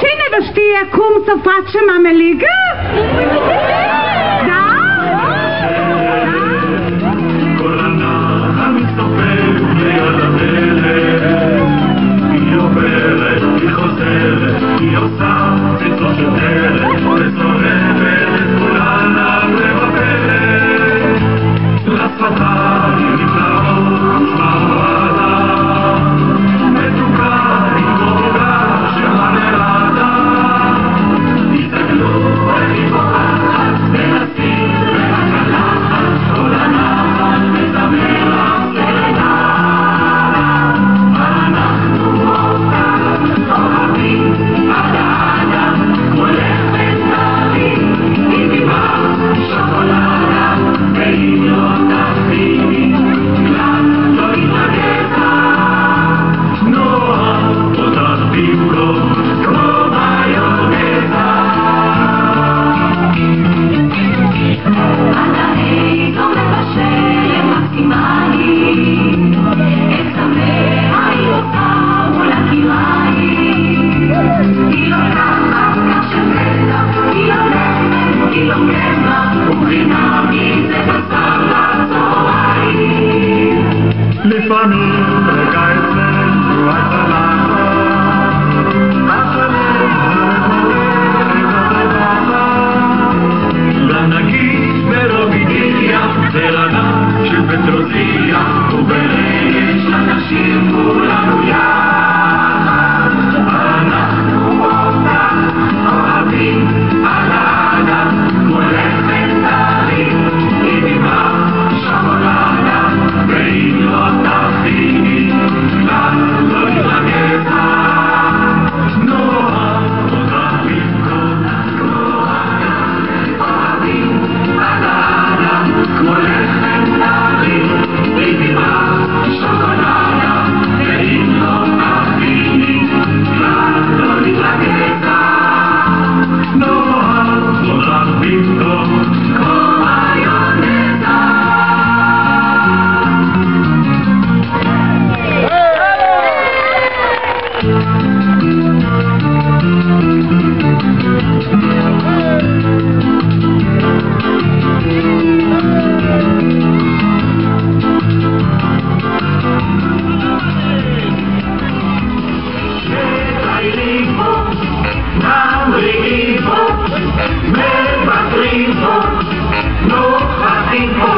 Ci ne vestia cum să facem ameligă? Da? היא עוברת, היא חוזרת, היא עושה ציצות של דרך, וסורבת את כולנה ומפלת. לשפתיים נפלאות, שמרדה, מתוקה היא מורגה שמרדה. תסתכלו איך היא בורחת, מנסים והקלחת, כל הנחל מזמר הסרנה. לפעמים רגע אצלנו הצלחת, השלם לנגיד ברוביניה, ולנה של פטרוזיה, וברגש לנשים כולנו יחד. אנחנו אותה אוהבים על האדם, כמו לחם טרי, עם אמא שוקולדה, ואם לא תכיני, כלל לא ירגז. נאהב אותה במקום, כמו הים, אוהבים על האדם, כמו לחם טרי, עם אמא שוקולדה, ואם לא תכיני, כלל לא ירגז. נאהב אותה במקום, כמו היונזה.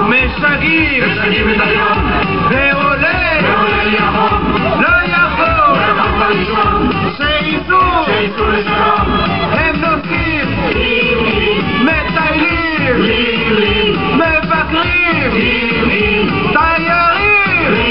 משגעים את היום ועולה לי החום לא יכול שיצאו לשלום הם נוסעים מטיילים מבקרים תיירים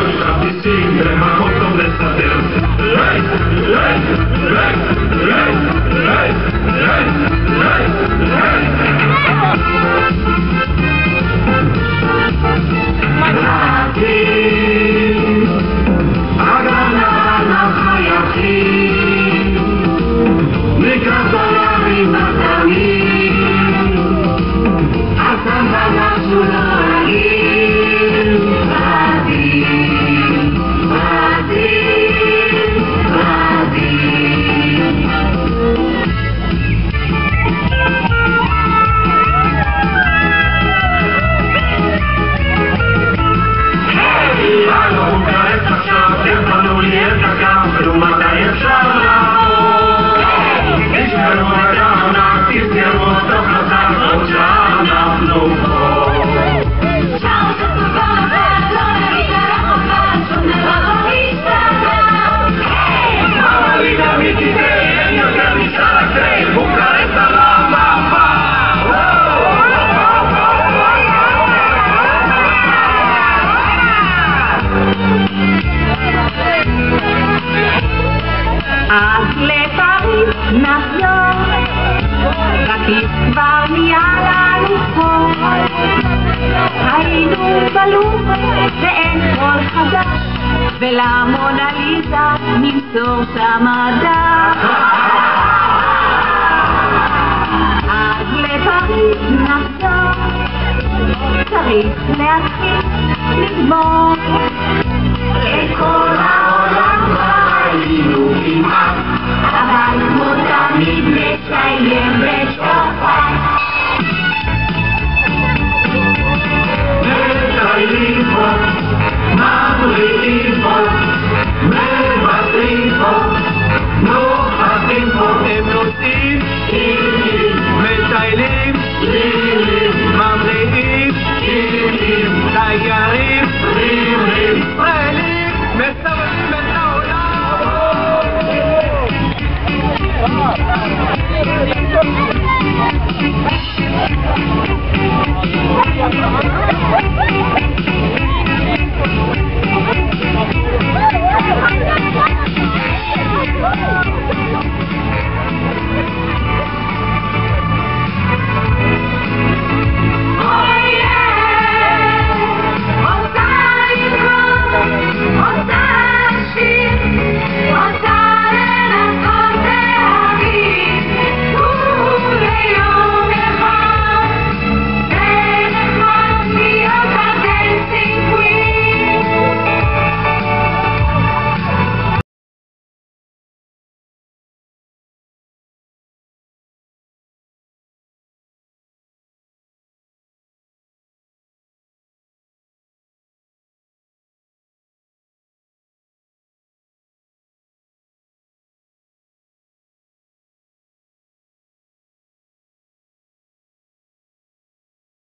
עכשיו ניסים, ומקום טוב לסדר. אז לפריז נחזור, רקיף כבר נהיה לנו פה. היינו בלוב ואין קול חדש, ולמונליזה נמסור שם דף. אז לפריז נחזור, צריך להתחיל לגמור.